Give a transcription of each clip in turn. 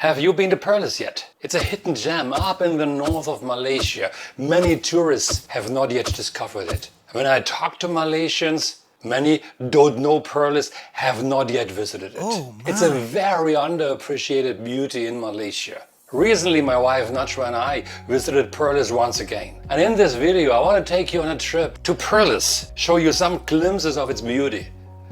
Have you been to Perlis yet? It's a hidden gem up in the north of Malaysia. Many tourists have not yet discovered it. When I talk to Malaysians, many don't know Perlis, have not yet visited it. It's a very underappreciated beauty in Malaysia. Recently my wife Najwa and I visited Perlis once again. And in this video I want to take you on a trip to Perlis, show you some glimpses of its beauty.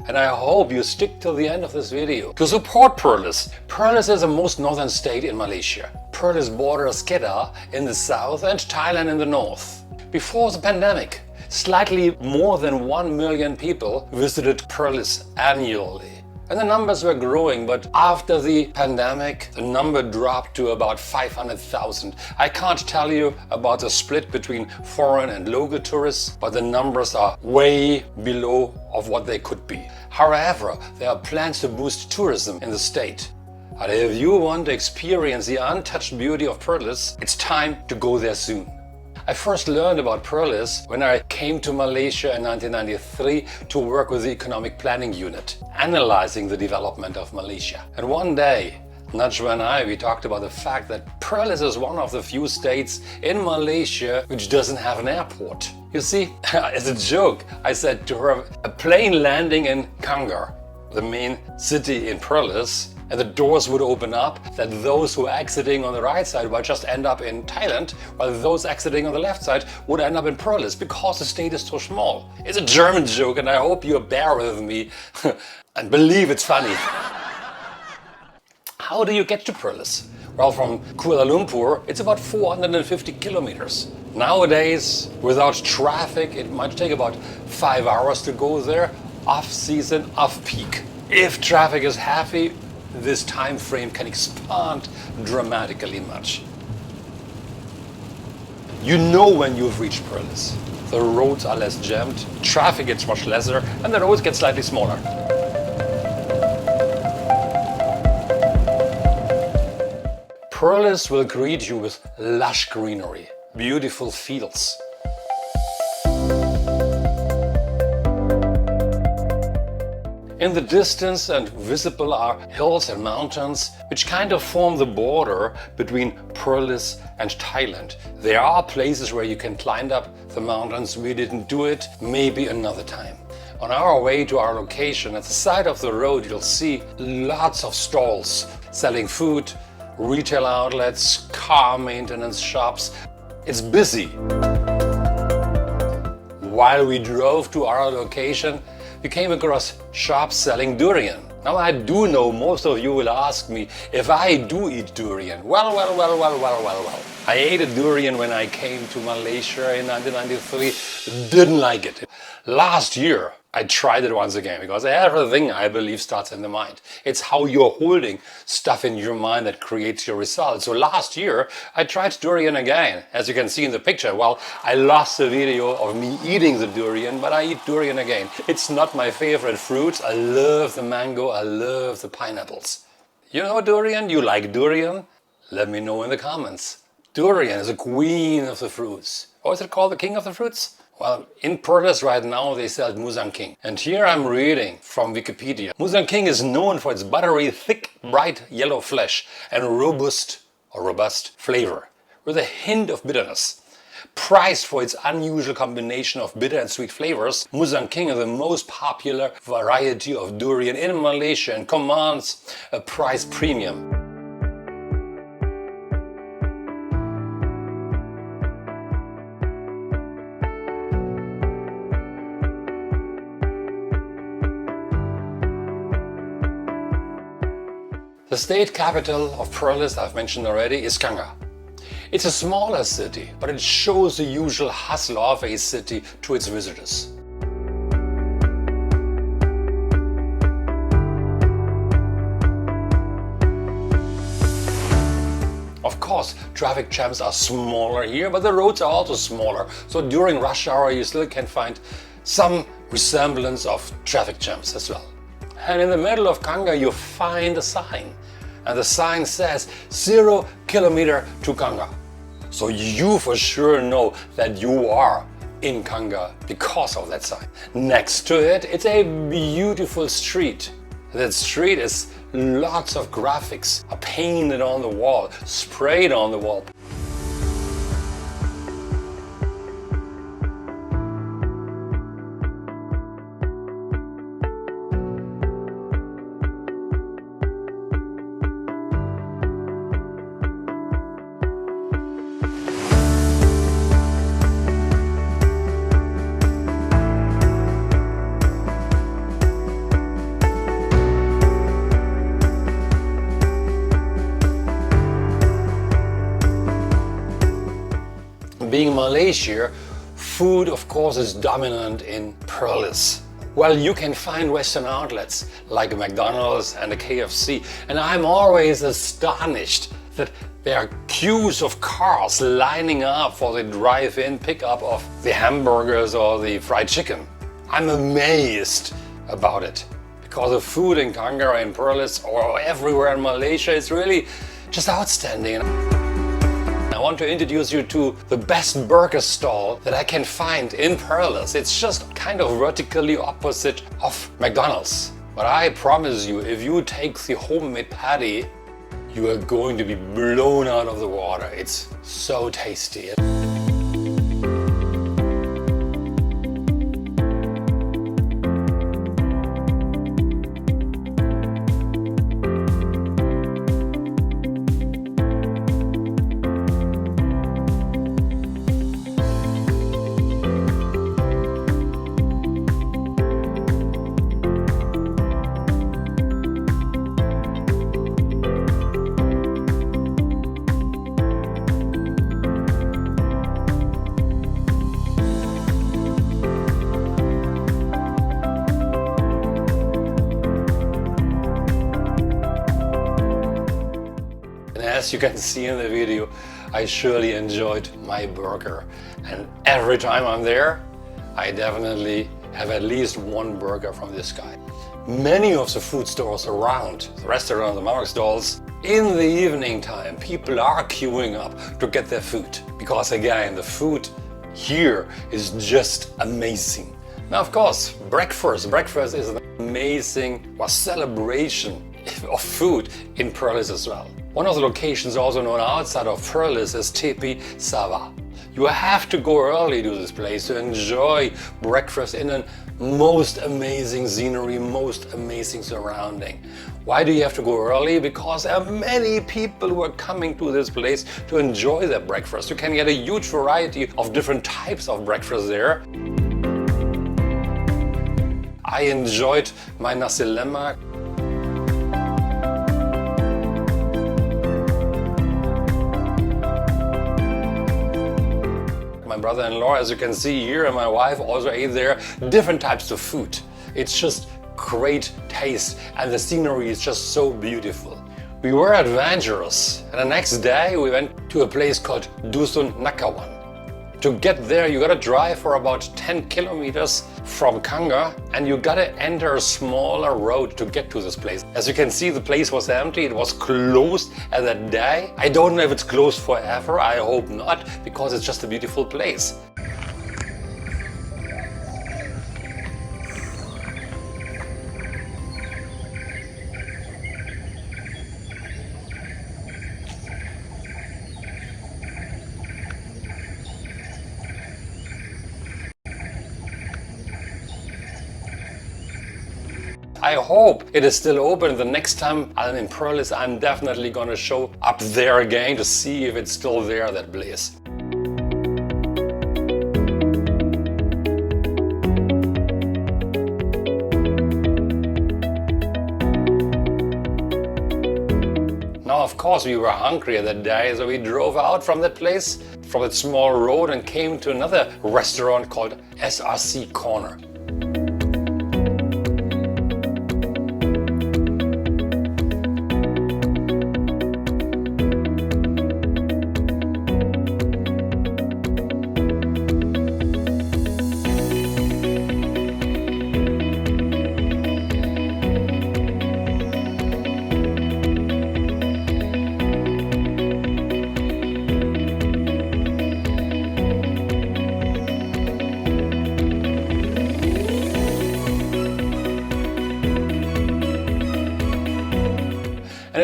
And I hope you stick till the end of this video to support Perlis. Perlis is the most northern state in Malaysia. Perlis borders Kedah in the south and Thailand in the north. Before the pandemic, slightly more than 1 million people visited Perlis annually. And the numbers were growing, but after the pandemic, the number dropped to about 500,000. I can't tell you about the split between foreign and local tourists, but the numbers are way below of what they could be. However, there are plans to boost tourism in the state. And if you want to experience the untouched beauty of Perlis, it's time to go there soon. I first learned about Perlis when I came to Malaysia in 1993 to work with the Economic Planning Unit, analyzing the development of Malaysia. And one day, Najwa and we talked about the fact that Perlis is one of the few states in Malaysia which doesn't have an airport. You see, as a joke, I said to her, a plane landing in Kangar, the main city in Perlis, and the doors would open up, that those who are exiting on the right side would just end up in Thailand, while those exiting on the left side would end up in Perlis, because the state is so small. It's a German joke and I hope you bear with me and believe it's funny. How do you get to Perlis? Well, from Kuala Lumpur, it's about 450 kilometers. Nowadays, without traffic, it might take about 5 hours to go there, off-season, off-peak. If traffic is heavy, this time frame can expand dramatically much. You know when you've reached Perlis. The roads are less jammed, traffic gets much lesser, and the roads get slightly smaller. Perlis will greet you with lush greenery, beautiful fields. In the distance and visible are hills and mountains which kind of form the border between Perlis and Thailand. There are places where you can climb up the mountains. We didn't do it, maybe another time. On our way to our location, at the side of the road, you'll see lots of stalls selling food, retail outlets, car maintenance shops. It's busy. While we drove to our location, we came across shops selling durian. Now I do know most of you will ask me if I do eat durian. Well. I ate a durian when I came to Malaysia in 1993, didn't like it. Last year I tried it once again, because everything I believe starts in the mind. It's how you're holding stuff in your mind that creates your results. So last year I tried durian again. As you can see in the picture, well, I lost the video of me eating the durian, but I eat durian again. It's not my favorite fruits. I love the mango, I love the pineapples. You know durian? You like durian? Let me know in the comments. Durian is a queen of the fruits. Or is it called the king of the fruits? Well, in Perlis right now they sell Musang King. And here I'm reading from Wikipedia. Musang King is known for its buttery, thick, bright yellow flesh and robust flavor, with a hint of bitterness. Prized for its unusual combination of bitter and sweet flavors, Musang King is the most popular variety of durian in Malaysia and commands a price premium. The state capital of Perlis, I've mentioned already, is Kangar. It's a smaller city, but it shows the usual hustle of a city to its visitors. Of course, traffic jams are smaller here, but the roads are also smaller. So during rush hour you still can find some resemblance of traffic jams as well. And in the middle of Kangar you find a sign. And the sign says 0 kilometer to Kangar. So you for sure know that you are in Kangar because of that sign. Next to it, it's a beautiful street. That street is lots of graphics are painted on the wall, sprayed on the wall. Being Malaysia, food of course is dominant in Perlis. Well, you can find Western outlets like McDonald's and a KFC, and I'm always astonished that there are queues of cars lining up for the drive-in pickup of the hamburgers or the fried chicken. I'm amazed about it, because the food in Kangar and Perlis or everywhere in Malaysia is really just outstanding. I want to introduce you to the best burger stall that I can find in Perlis. It's just kind of vertically opposite of McDonald's. But I promise you, if you take the homemade patty, you are going to be blown out of the water. It's so tasty. As you can see in the video, I surely enjoyed my burger, and every time I'm there, I definitely have at least one burger from this guy. Many of the food stores around, the restaurants, the market stalls, in the evening time, people are queuing up to get their food, because again, the food here is just amazing. Now, of course, breakfast is an amazing celebration of food in Perlis as well. One of the locations also known outside of Perlis is Tepi Sawah. You have to go early to this place to enjoy breakfast in a most amazing scenery, most amazing surrounding. Why do you have to go early? Because there are many people who are coming to this place to enjoy their breakfast. You can get a huge variety of different types of breakfast there. I enjoyed my nasi lemak. My brother-in-law, as you can see here, and my wife also ate there different types of food. It's just great taste, and the scenery is just so beautiful. We were adventurous, and the next day we went to a place called Dusun Nakawan. To get there, you gotta drive for about 10 kilometers from Kangar, and you gotta enter a smaller road to get to this place. As you can see, the place was empty, it was closed at that day. I don't know if it's closed forever, I hope not, because it's just a beautiful place. I hope it is still open. The next time I'm in Perlis, I'm definitely gonna show up there again to see if it's still there, that place. Now, of course, we were hungry that day, so we drove out from that place, from that small road, and came to another restaurant called SRC Corner.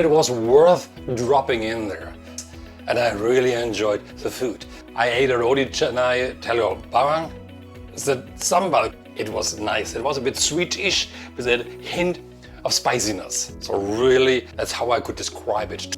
it was worth dropping in there. And I really enjoyed the food. I ate a roti canai telur bawang, the sambal. It was nice. It was a bit sweetish with a hint of spiciness. So really, that's how I could describe it.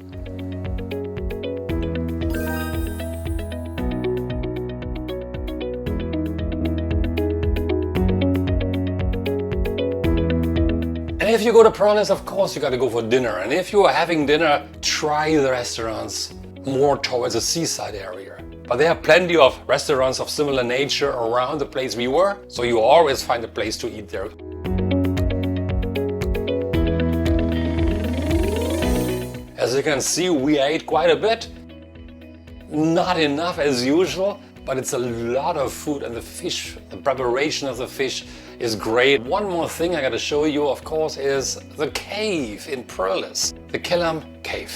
And if you go to Perlis, of course you gotta go for dinner. And if you are having dinner, try the restaurants more towards the seaside area. But there are plenty of restaurants of similar nature around the place we were, so you always find a place to eat there. As you can see, we ate quite a bit. Not enough as usual, but it's a lot of food, and the fish, the preparation of the fish is great. One more thing I gotta show you, of course, is the cave in Perlis, the Kulam cave.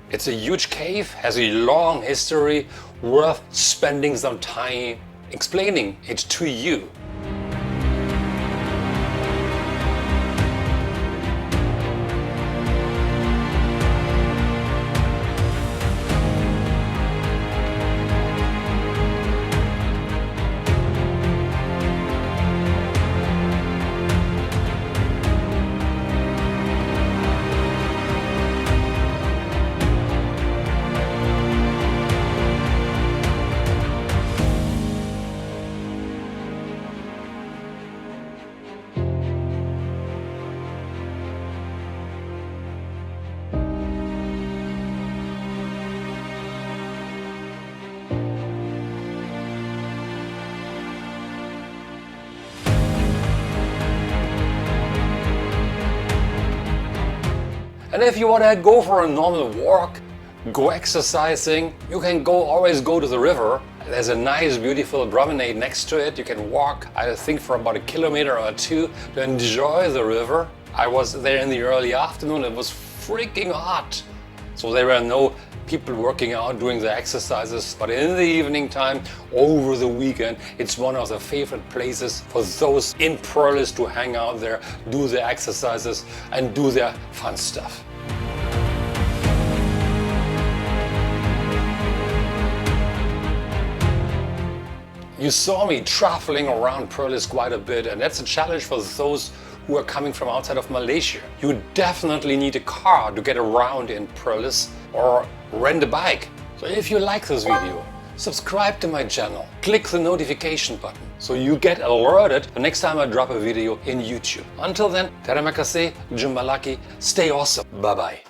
It's a huge cave, has a long history, worth spending some time explaining it to you. And if you want to go for a normal walk, go exercising, you can always go to the river. There's a nice, beautiful promenade next to it. You can walk, I think, for about 1 kilometer or 2 to enjoy the river. I was there in the early afternoon. It was freaking hot. So there were no people working out doing the exercises, but in the evening time, over the weekend, it's one of the favorite places for those in Perlis to hang out there, do the exercises and do their fun stuff. You saw me traveling around Perlis quite a bit, and that's a challenge for those who are coming from outside of Malaysia. You definitely need a car to get around in Perlis or rent a bike. So if you like this video, subscribe to my channel, click the notification button so you get alerted the next time I drop a video in YouTube. Until then, terima kasih, jumpa lagi, stay awesome, bye bye.